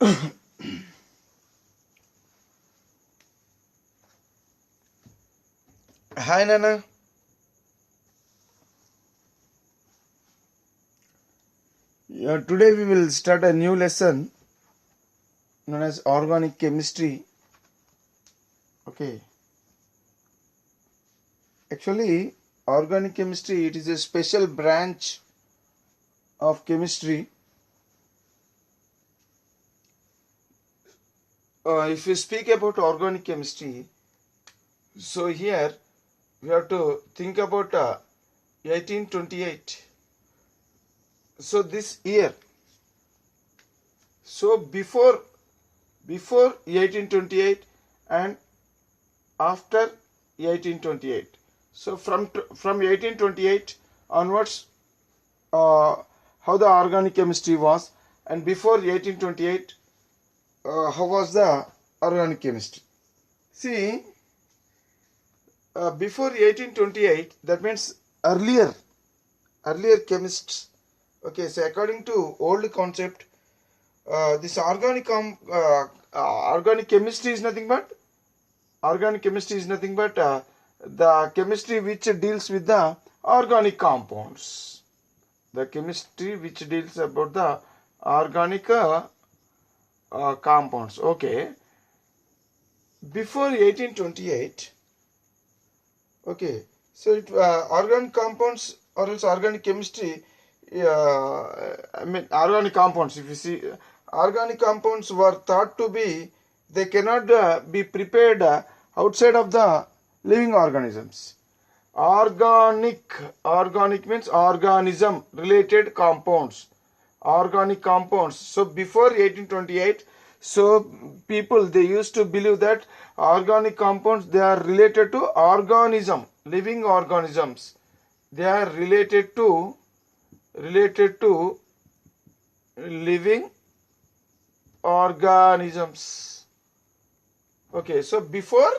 Hi Nana. Today we will start a new lesson known as organic chemistry. Okay. Actually, organic chemistry, it is a special branch of chemistry. If we speak about organic chemistry, so here we have to think about 1828. So this year, so before 1828 and after 1828. So from 1828 onwards, how the organic chemistry was, and before 1828, how was the organic chemistry? See, before 1828, that means earlier chemists. Okay, so according to old concept, this organic chemistry is nothing but the chemistry which deals with the organic compounds. The chemistry which deals about the organic compounds. Okay. Before 1828, okay, so organic compounds or else organic chemistry, organic compounds, if you see, organic compounds were thought to be, they cannot be prepared outside of the living organisms. Organic means organism related compounds. Organic compounds. So before 1828, so people, they used to believe that organic compounds, they are related to organism, living organisms. They are related to living organisms. Okay, so before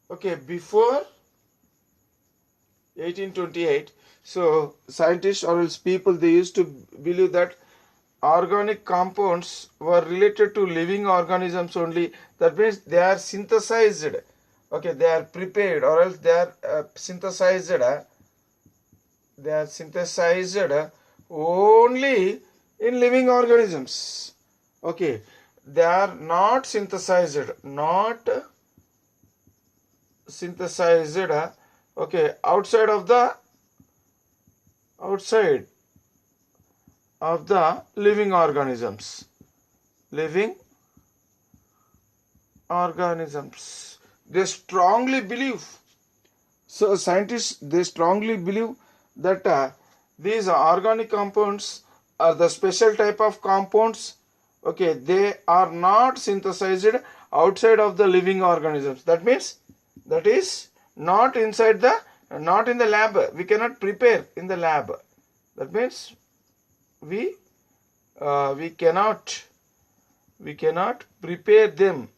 1828, so scientists or else people, they used to believe that organic compounds were related to living organisms only. That means they are synthesized. Okay, they are prepared or else they are synthesized. They are synthesized only in living organisms. Okay, they are not synthesized. Okay, outside of the living organisms. They strongly believe. So scientists, they strongly believe that these organic compounds are the special type of compounds. Okay, they are not synthesized outside of the living organisms. That means, that is not in the lab. We cannot prepare in the lab. That means we cannot prepare them.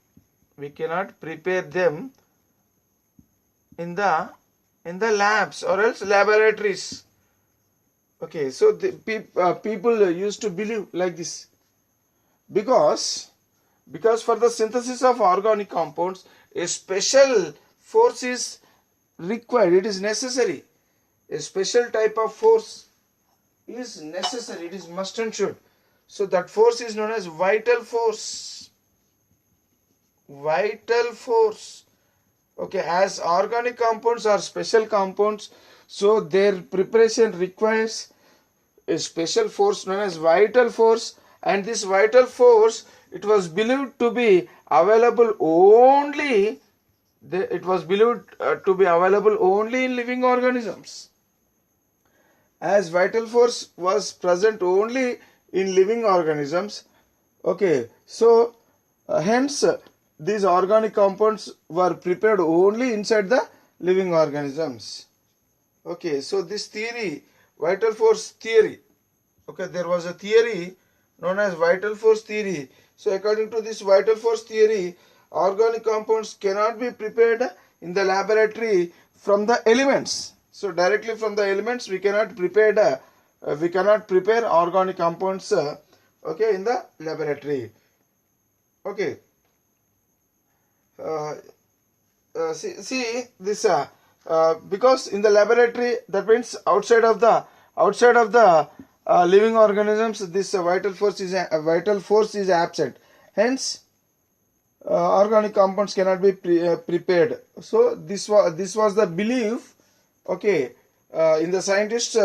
We cannot prepare them in the labs or else laboratories. Okay, so the people used to believe like this, because for the synthesis of organic compounds, a special force is required. It is necessary. A special type of force is necessary. It is must and should. So that force is known as vital force. Vital force. Okay, as organic compounds are special compounds, so their preparation requires a special force known as vital force, and this vital force, it was believed to be available only in living organisms. As vital force was present only in living organisms, okay, so hence these organic compounds were prepared only inside the living organisms. Okay, so this theory, vital force theory, okay, there was a theory known as vital force theory. So according to this vital force theory, organic compounds cannot be prepared in the laboratory from the elements. So directly from the elements we cannot prepare organic compounds okay, in the laboratory. Okay. See this because in the laboratory, that means outside of the living organisms, this vital force is absent. Hence, organic compounds cannot be prepared. So this was the belief. Okay, in the scientists,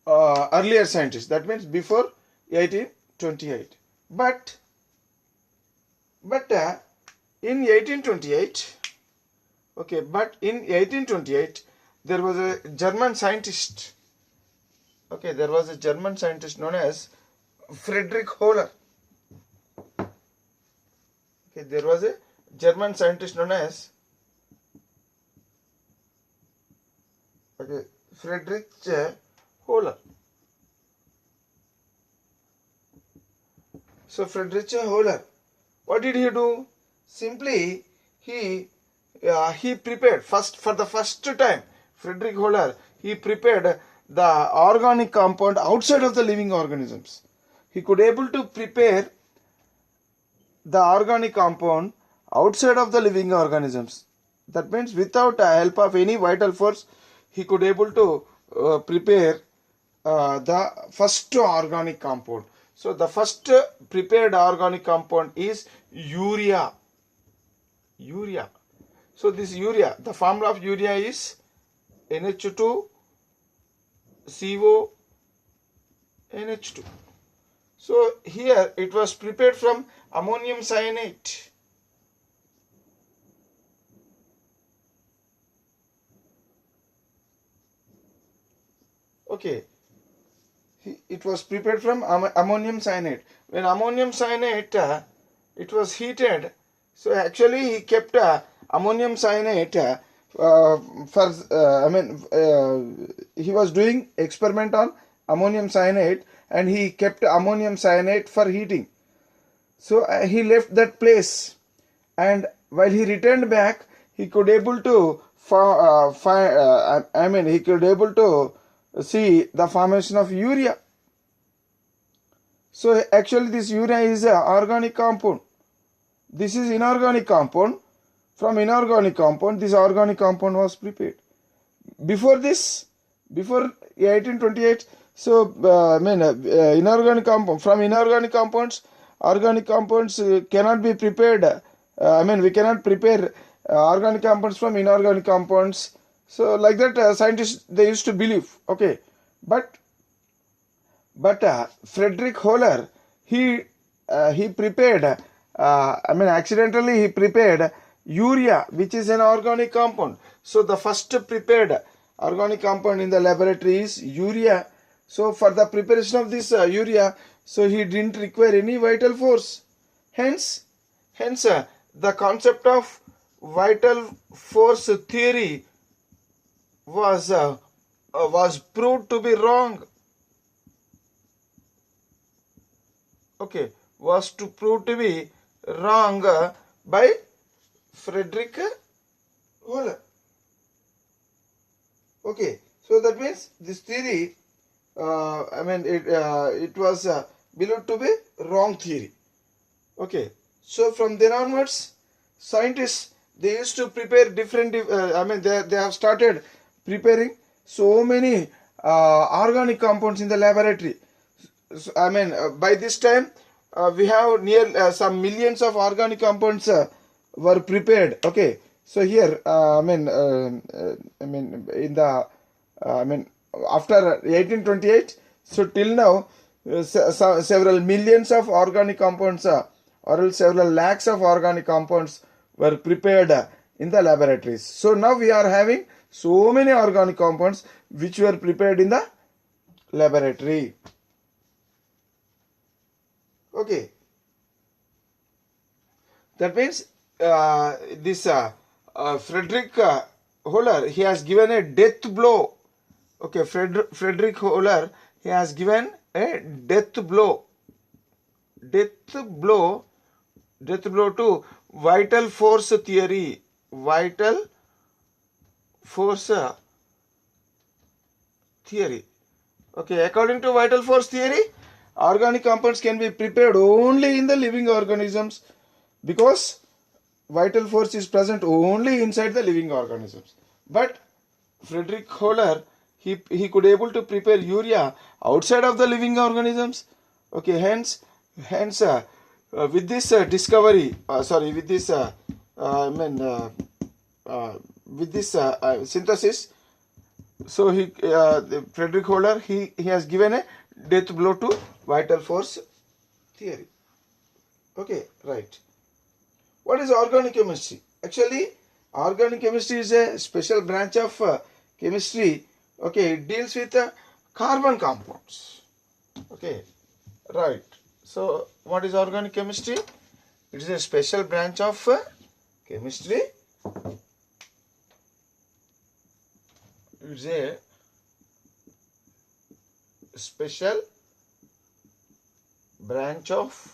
earlier scientists. That means before 1828. But in 1828. Okay, but in 1828 there was a German scientist. Okay, there was a German scientist known as Friedrich Hohler. Okay, there was a German scientist known as Friedrich Hohler. So Friedrich Hohler, what did he do? Simply he prepared for the first time. Friedrich Hohler, he prepared the organic compound outside of the living organisms. He could able to prepare the organic compound outside of the living organisms. That means without the help of any vital force, he could able to prepare the first organic compound. So the first prepared organic compound is urea. Urea. So this urea, the formula of urea is NH2 CO NH2. So here it was prepared from ammonium cyanate. Okay, it was prepared from ammonium cyanate. When ammonium cyanate it was heated, so actually he kept ammonium cyanate he was doing experiment on ammonium cyanate and he kept ammonium cyanate for heating. So he left that place, and while he returned back, he could able to he could able to see the formation of urea. So actually this urea is an organic compound. This is inorganic compound. From inorganic compound, this organic compound was prepared. Before 1828, so inorganic compound, from inorganic compounds, organic compounds cannot be prepared. We cannot prepare organic compounds from inorganic compounds. So like that, scientists they used to believe. Okay, but Friedrich Hohler, he prepared. Accidentally he prepared urea, which is an organic compound. So the first prepared organic compound in the laboratory is urea. So for the preparation of this urea, so he didn't require any vital force. Hence the concept of vital force theory was proved to be wrong. Okay, was to prove to be wrong by Friedrich Hohler. Okay, so that means this theory, it was believed to be wrong theory. Okay, so from then onwards, scientists they used to prepare different. They have started preparing so many organic compounds in the laboratory. So, by this time, we have near some millions of organic compounds were prepared. Okay, so here after 1828, so till now several millions of organic compounds or else several lakhs of organic compounds were prepared in the laboratories. So now we are having so many organic compounds which were prepared in the laboratory. Okay, that means this Friedrich Hohler, he has given a death blow. Okay, Friedrich Hohler, he has given a death blow to vital force theory. Vital force theory. Okay, according to vital force theory, organic compounds can be prepared only in the living organisms. because vital force is present only inside the living organisms. But Frederick Holler, he could able to prepare urea outside of the living organisms. Okay, hence with this discovery, with this with this synthesis, so Frederick Holler, he has given a death blow to vital force theory. Okay, right. What is organic chemistry? Actually, organic chemistry is a special branch of chemistry. Okay, it deals with carbon compounds. Okay, right. So, what is organic chemistry? It is a special branch of chemistry. It is a special branch of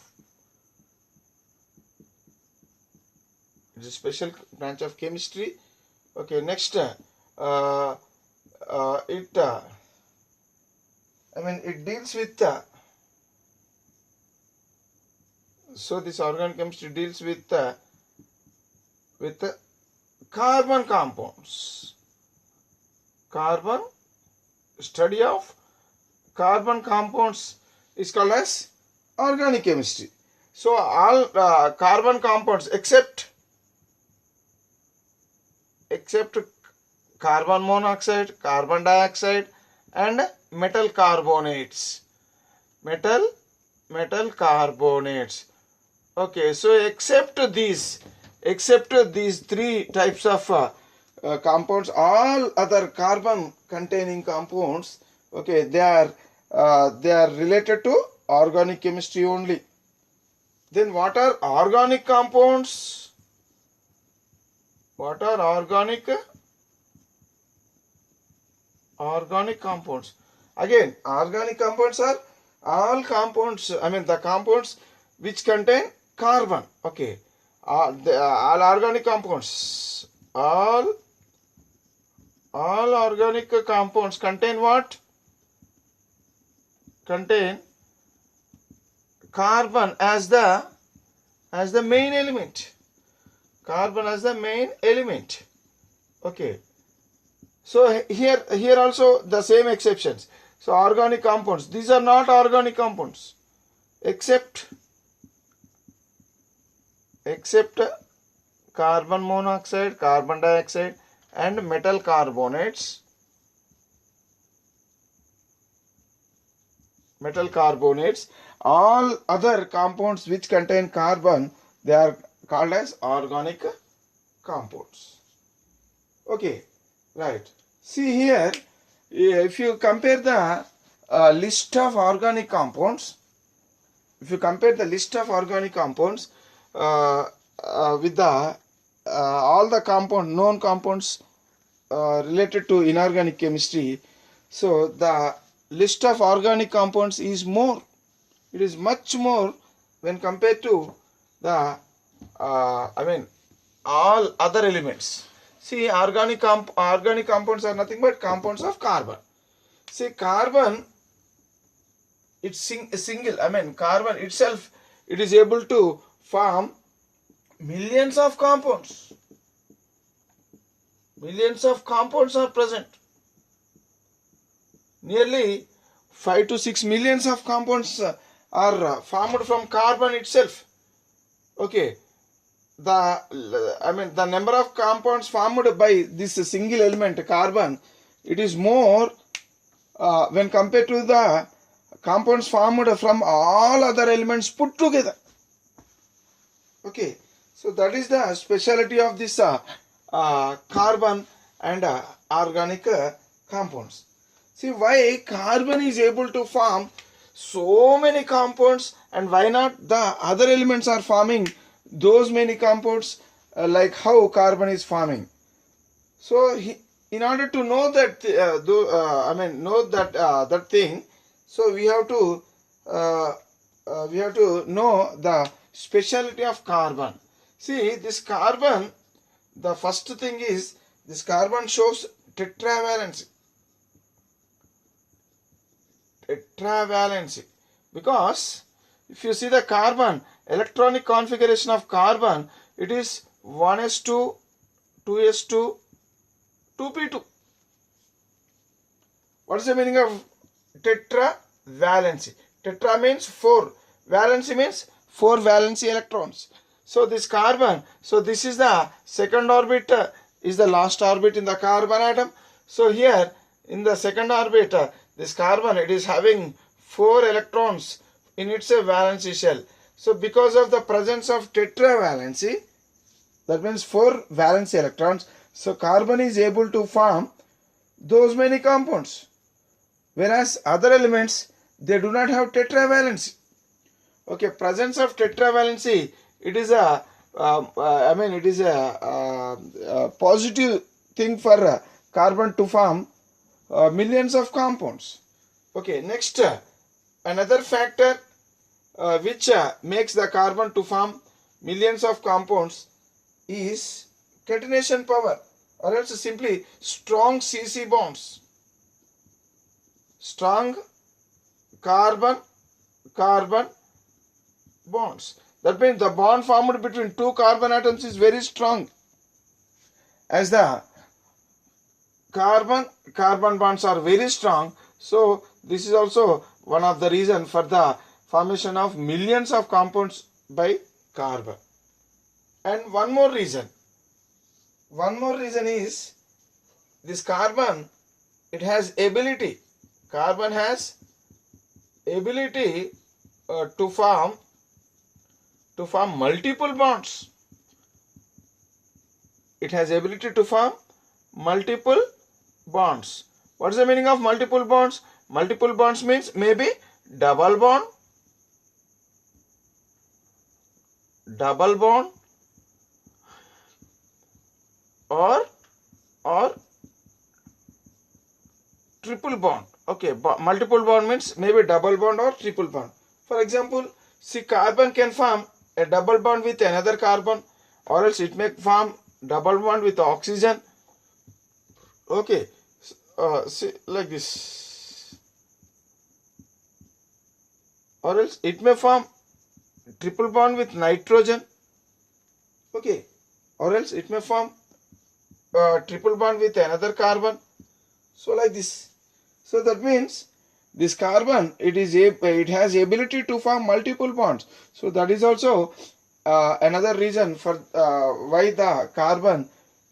chemistry. Okay, next it deals with so this organic chemistry deals with carbon compounds. Study of carbon compounds is called as organic chemistry. So all carbon compounds except carbon monoxide, carbon dioxide, and metal carbonates. Metal carbonates. Okay, so except these three types of compounds, all other carbon containing compounds, okay, they are related to organic chemistry only. Then what are organic compounds? What are organic compounds? Again, organic compounds are all compounds, the compounds which contain carbon. Okay, all organic compounds, all organic compounds contain what? Contain carbon as the main element. Carbon as the main element. Okay. So here also the same exceptions. So organic compounds, these are not organic compounds except carbon monoxide, carbon dioxide, and metal carbonates. All other compounds which contain carbon, they are called as organic compounds. Okay, right. See here, if you compare the list of organic compounds, with the all the known compounds related to inorganic chemistry, so the list of organic compounds is more. It is much more when compared to the all other elements. See, organic compounds are nothing but compounds of carbon. See, carbon, it's single. Carbon itself, it is able to form millions of compounds. Millions of compounds are present. Nearly 5 to 6 millions of compounds are formed from carbon itself. Okay, the number of compounds formed by this single element carbon, it is more when compared to the compounds formed from all other elements put together. Okay, so that is the specialty of this carbon and organic compounds. See, why carbon is able to form so many compounds, and why not the other elements are forming those many compounds like how carbon is forming. So in order to know that that thing, so we have to know the specialty of carbon. See, this carbon, the first thing is this carbon shows tetravalency. Because if you see the carbon, electronic configuration of carbon, it is 1s2, 2s2, 2p2. What is the meaning of tetravalency? Tetra means 4. Valency means 4 valency electrons. So this carbon, so this is the second orbit, is the last orbit in the carbon atom. So here in the second orbit, this carbon, it is having 4 electrons in its valency shell. So because of the presence of tetravalency, that means 4 valency electrons, so carbon is able to form those many compounds. Whereas other elements, they do not have tetravalency. Okay, presence of tetravalency, it is a, it is a positive thing for carbon to form millions of compounds. Okay, next, another factor which makes the carbon to form millions of compounds is catenation power, or else simply strong CC bonds. Strong carbon-carbon bonds. That means the bond formed between 2 carbon atoms is very strong. As the carbon bonds are very strong, so this is also one of the reasons for the formation of millions of compounds by carbon. And one more reason is this carbon, it has ability. Carbon has ability to form multiple bonds. It has ability to form multiple bonds. What is the meaning of multiple bonds? Multiple bonds means maybe double bond, or triple bond. Okay, multiple bond means maybe double bond or triple bond. For example, see, carbon can form a double bond with another carbon, or else it may form double bond with oxygen. Okay, see, like this, or else it may form triple bond with nitrogen. Okay, or else it may form triple bond with another carbon. So like this. So that means this carbon, it has ability to form multiple bonds. So that is also another reason for why the carbon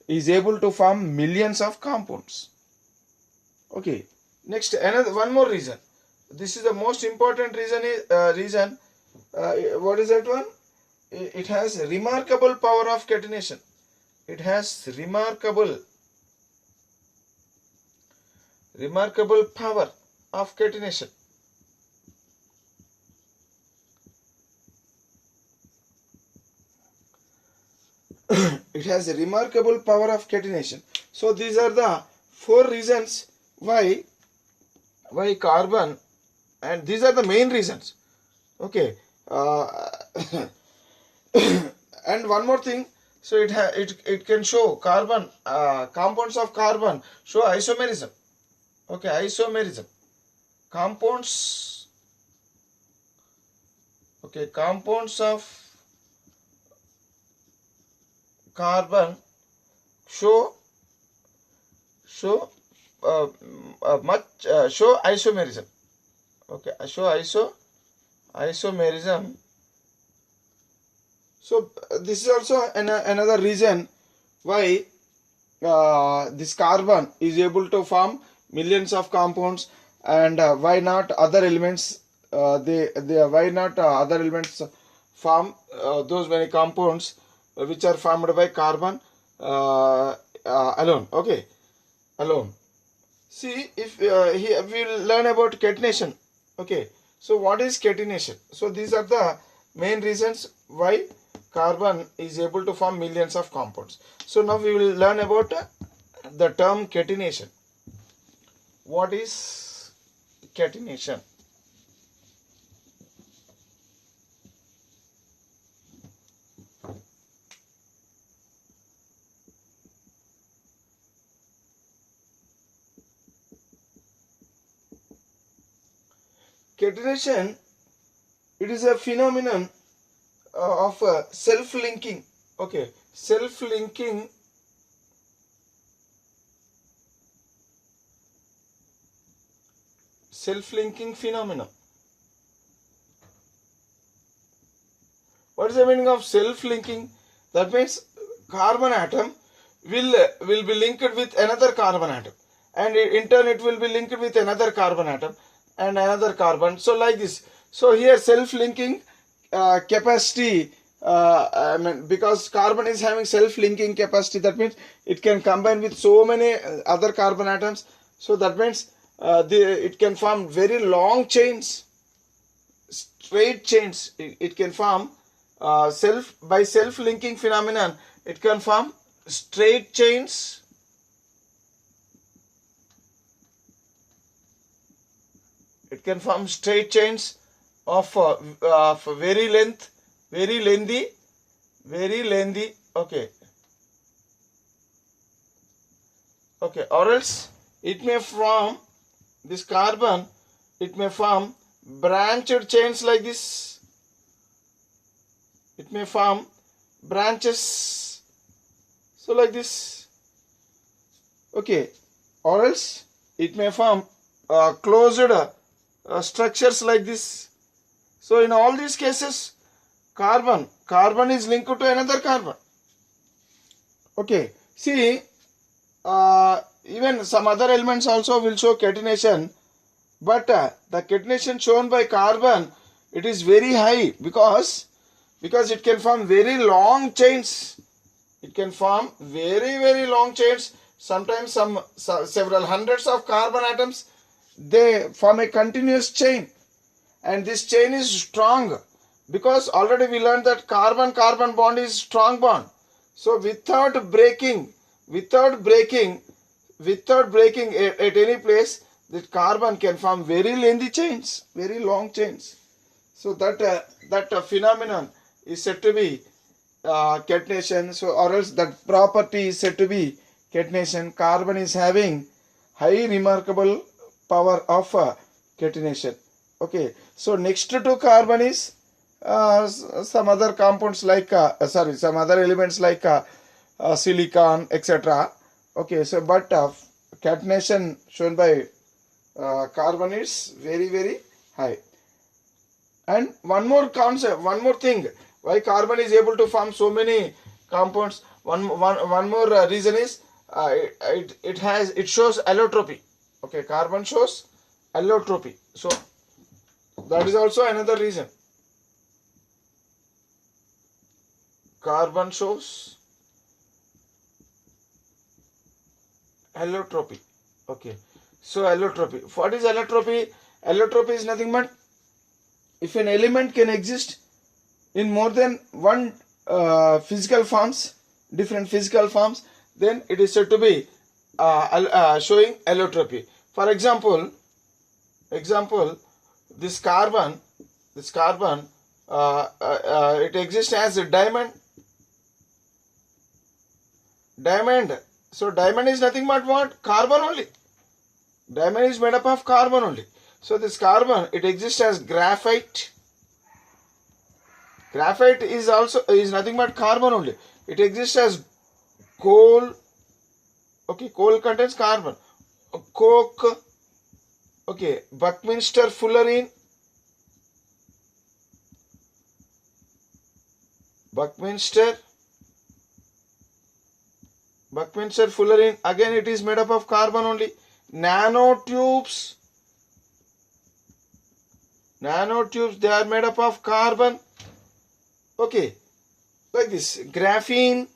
is able to form millions of compounds. Okay. Next, another one more reason. This is the most important reason. What is that one? It has remarkable power of catenation. It has remarkable power of catenation. It has a remarkable power of catenation. So these are the 4 reasons why carbon, and these are the main reasons. Okay. And one more thing. So it can show carbon, compounds of carbon show isomerism. Okay, isomerism. Compounds of carbon show isomerism. Okay, show isomerism. So this is also another reason why this carbon is able to form millions of compounds, and why not other elements? Why not other elements form those many compounds which are formed by carbon alone? Okay, alone. See, if here we will learn about catenation. Okay, so what is catenation? So these are the main reasons why carbon is able to form millions of compounds. So now we will learn about the term catenation. What is catenation? Catenation, it is a phenomenon of self-linking. Okay, self-linking phenomenon. What is the meaning of self-linking? That means carbon atom will be linked with another carbon atom, and in turn it will be linked with another carbon atom and another carbon. So like this. So here self-linking capacity, I mean, because carbon is having self-linking capacity, that means it can combine with so many other carbon atoms. So that means it can form very long chains, straight chains. It can form by self-linking phenomenon. It can form straight chains. It can form straight chains of very lengthy. Okay, or else it may form this carbon. It may form branched chains like this. It may form branches. So like this. Okay, or else it may form closed structures like this. So in all these cases, carbon is linked to another carbon. Okay, see, even some other elements also will show catenation, but the catenation shown by carbon, it is very high because it can form very long chains. It can form very long chains. Sometimes several hundreds of carbon atoms, they form a continuous chain, and this chain is strong because already we learned that carbon bond is strong bond. So without breaking at any place, that carbon can form very lengthy chains, very long chains. So that phenomenon is said to be catenation. So or else that property is said to be catenation. Carbon is having high remarkable power of catenation. Okay, so next to carbon is some other compounds like some other elements like silicon, etc. Okay, so but catenation shown by carbon is very high. And one more concept, one more thing, why carbon is able to form so many compounds. One more reason is it shows allotropy. Okay, carbon shows allotropy. So that is also another reason. Carbon shows allotropy. Okay, so allotropy. What is allotropy? Allotropy is nothing but if an element can exist in more than one physical forms, different physical forms, then it is said to be showing allotropy. For example, this carbon, it exists as a diamond. So diamond is nothing but what? Carbon only. Diamond is made up of carbon only. So this carbon, it exists as graphite. Graphite is nothing but carbon only. It exists as coal. Okay, coal contains carbon. Coke. Okay, Buckminster fullerene. Buckminster fullerene, again it is made up of carbon only. Nanotubes, they are made up of carbon. Okay, like this. Graphene,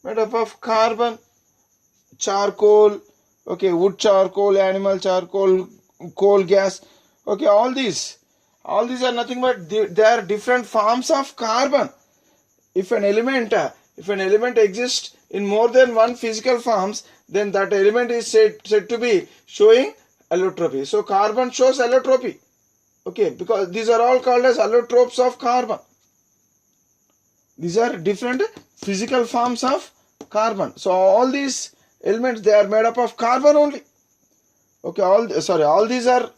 made up of carbon. Charcoal, okay, wood charcoal, animal charcoal, coal gas. Okay, all these are nothing but they are different forms of carbon. If an element exists in more than one physical forms, then that element is said to be showing allotropy. So carbon shows allotropy. Okay, because these are all called as allotropes of carbon. These are different physical forms of carbon. So all these elements, they are made up of carbon only. Okay, all these are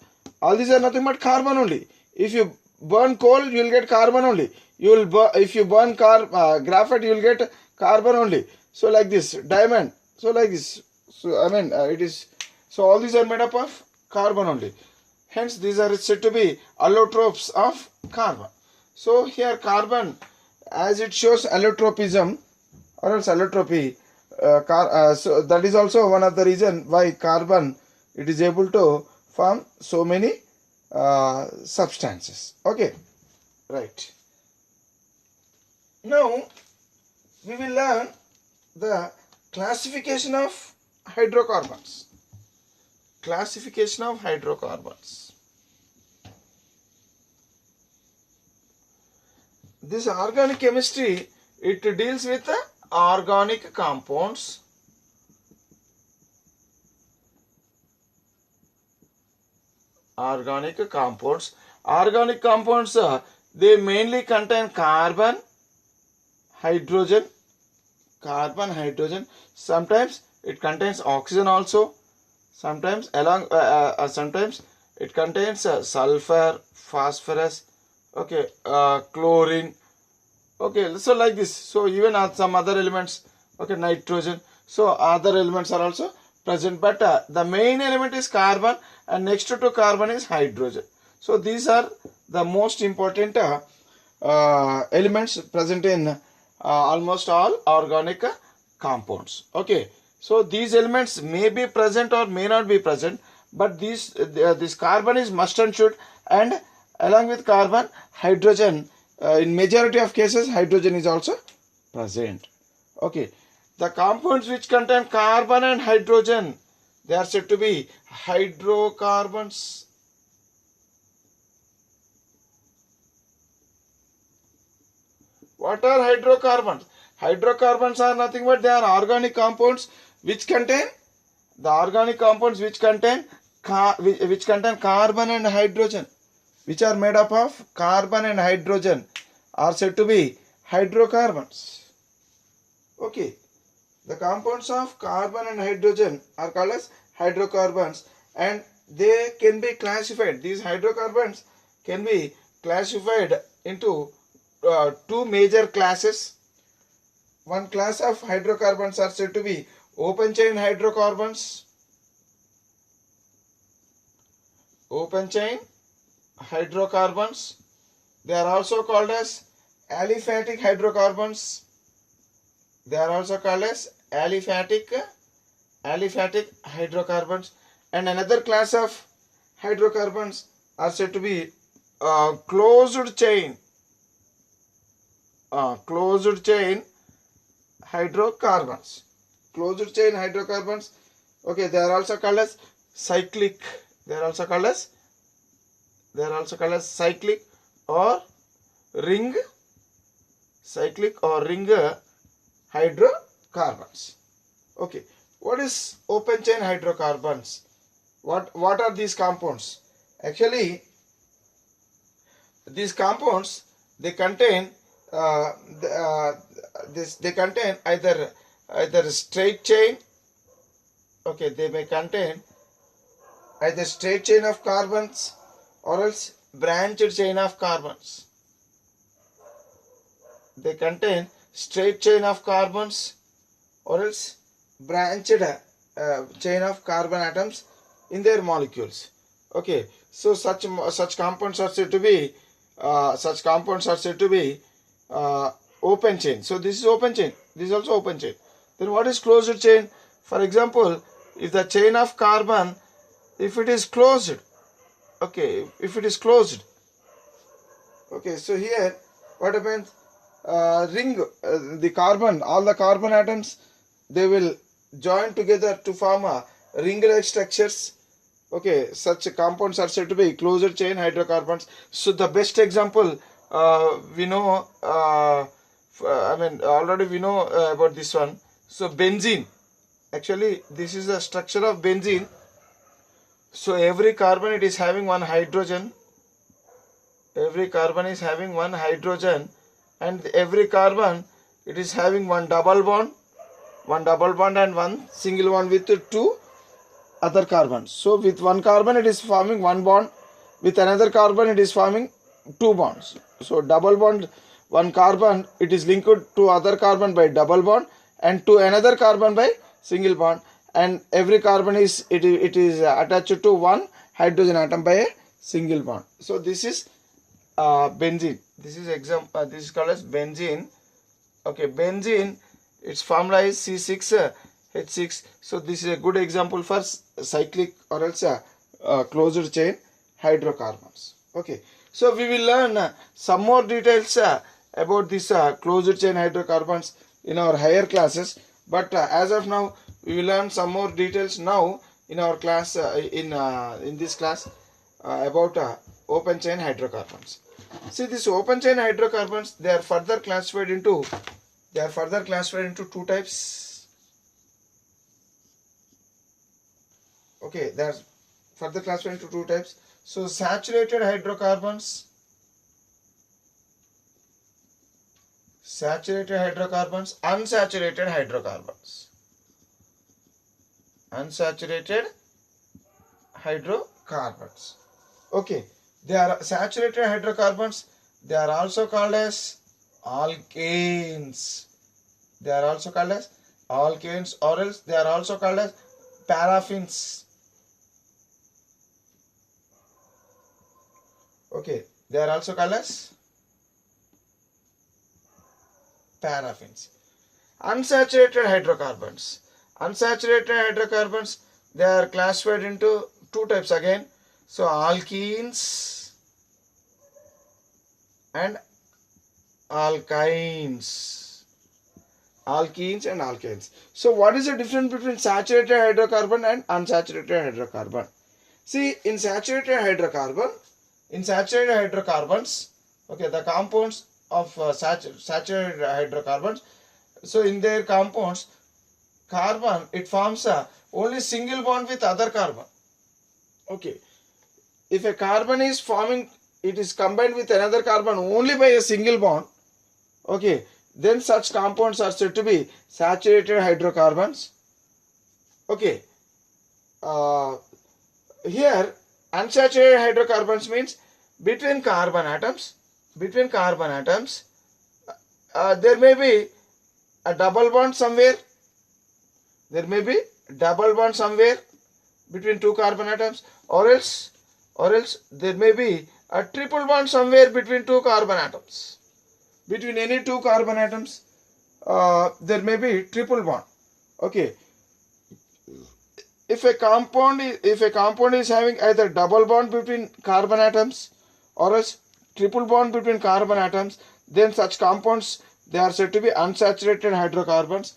nothing but carbon only. If you burn coal, you will get carbon only. You will if you burn graphite, you will get carbon only. So like this, diamond. So like this. So I mean, it is. So all these are made up of carbon only. Hence, these are said to be allotropes of carbon. So here carbon, as it shows allotropism or else allotropy, so that is also one of the reason why carbon it is able to form so many substances. Okay, right. Now we will learn the classification of hydrocarbons. Classification of hydrocarbons. This organic chemistry, it deals with the organic compounds. Organic compounds. Organic compounds, they mainly contain carbon, hydrogen. Carbon, hydrogen. Sometimes it contains oxygen also. Sometimes sometimes it contains sulfur, phosphorus, okay, chlorine. Okay, so like this. So even some other elements, okay, nitrogen. So other elements are also present, but the main element is carbon, and next to carbon is hydrogen. So these are the most important elements present in almost all organic compounds. Okay, so these elements may be present or may not be present, but this carbon is must and should, and along with carbon, hydrogen, in majority of cases hydrogen is also present. Okay, the compounds which contain carbon and hydrogen, they are said to be hydrocarbons. What are hydrocarbons? Hydrocarbons are nothing but they are organic compounds which contain carbon and hydrogen, which are made up of carbon and hydrogen, are said to be hydrocarbons. Okay, the compounds of carbon and hydrogen are called as hydrocarbons, and they can be classified. These hydrocarbons can be classified into two major classes. One class of hydrocarbons are said to be open chain hydrocarbons. Open chain hydrocarbons. They are also called as aliphatic hydrocarbons. They are also called as aliphatic hydrocarbons. And another class of hydrocarbons are said to be closed chain hydrocarbons. Closed chain hydrocarbons. Okay, they are also called as cyclic. They are also called as cyclic or ring hydrocarbons. Okay, what is open chain hydrocarbons? What are these compounds? Actually, these compounds, they contain they contain either straight chain. Okay, they may contain either straight chain of carbons or else branched chain of carbons. They contain straight chain of carbons or else branched chain of carbon atoms in their molecules. Okay, so such compounds are said to be open chain. So this is open chain. This is also open chain. Then what is closed chain? For example, if the chain of carbon, if it is closed, okay, okay, so here what happens? The carbon, all the carbon atoms, they will join together to form a ring-like structures. Okay, such compounds are said to be closed chain hydrocarbons. So the best example we know, already we know about this one. So benzene, actually this is the structure of benzene. So every carbon, it is having one hydrogen. Every carbon is having one hydrogen, and every carbon, it is having one double bond and one single bond with two other carbons. So with one carbon, it is forming one bond, with another carbon, it is forming two bonds. So double bond, one carbon, it is linked to other carbon by double bond and to another carbon by single bond, and every carbon is it is attached to one hydrogen atom by a single bond. So this is benzene. This is this is called as benzene. Okay, benzene, its formula is C6H6. So this is a good example for cyclic or else closed chain hydrocarbons. Okay, so we will learn some more details about this closed chain hydrocarbons in our higher classes, but as of now we will learn some more details now in our class in this class about open chain hydrocarbons. See, this open chain hydrocarbons, they are further classified into two types. Okay, they are further classified into two types. So saturated hydrocarbons, unsaturated hydrocarbons. Unsaturated hydrocarbons. Okay, they are saturated hydrocarbons. They are also called as alkanes. They are also called as alkanes, or else they are also called as paraffins. Okay, they are also called as paraffins. Unsaturated hydrocarbons. Unsaturated hydrocarbons, they are classified into two types again. So alkenes and alkynes. Alkenes and alkynes. So what is the difference between saturated hydrocarbon and unsaturated hydrocarbon? See, in saturated hydrocarbons, okay, the compounds of saturated hydrocarbons, so in their compounds, carbon, it forms only single bond with other carbon. Okay, if a carbon is forming, it is combined with another carbon only by a single bond. Okay, then such compounds are said to be saturated hydrocarbons. Okay, here unsaturated hydrocarbons means between carbon atoms, there may be a double bond somewhere. There may be double bond somewhere between two carbon atoms, or else there may be a triple bond somewhere between two carbon atoms. Between any two carbon atoms, there may be triple bond. Okay. If a compound is having either double bond between carbon atoms or else triple bond between carbon atoms, then such compounds, they are said to be unsaturated hydrocarbons.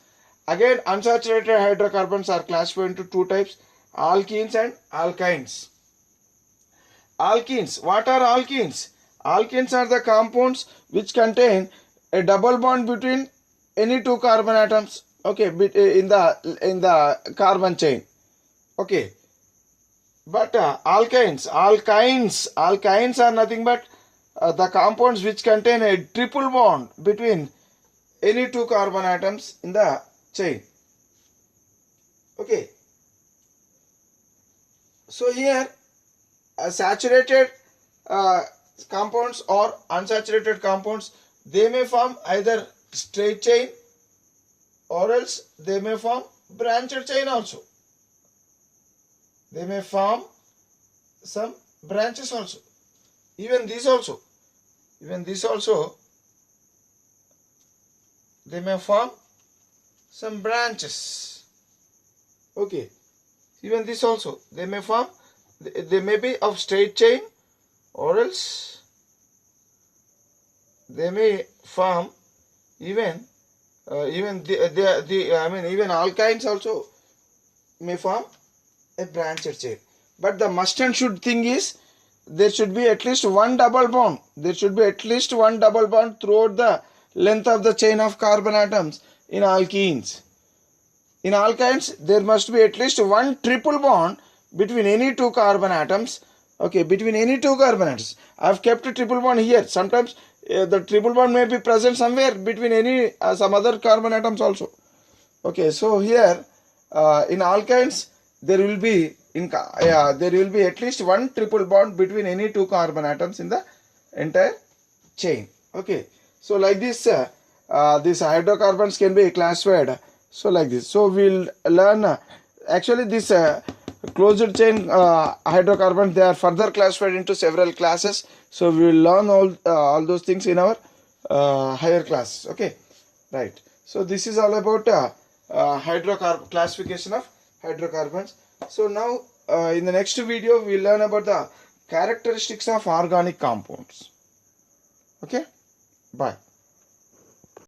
Again, unsaturated hydrocarbons are classified into two types, alkenes and alkynes. Alkenes. What are alkenes? Alkenes are the compounds which contain a double bond between any two carbon atoms. Okay, in the carbon chain. Okay, but alkynes are nothing but the compounds which contain a triple bond between any two carbon atoms in the chain. Okay, so here saturated compounds or unsaturated compounds, they may form either straight chain or else they may form branched chain also. They may form some branches also. Even these also, they may form some branches. Okay, even this also, they may form, they may be of straight chain or else they may form even even alkynes also may form a branched chain. But the must and should thing is there should be at least one double bond. There should be at least one double bond throughout the length of the chain of carbon atoms in alkenes. In alkynes, there must be at least one triple bond between any two carbon atoms. Okay, between any two carbon atoms. I have kept a triple bond here. Sometimes the triple bond may be present somewhere between any some other carbon atoms also. Okay, so here in alkynes there will be there will be at least one triple bond between any two carbon atoms in the entire chain. Okay, so like this, these hydrocarbons can be classified. So like this. So we'll learn actually this closed chain hydrocarbons, they are further classified into several classes. So we will learn all those things in our higher classes. Okay, right. So this is all about classification of hydrocarbons. So now in the next video we will learn about the characteristics of organic compounds. Okay, bye.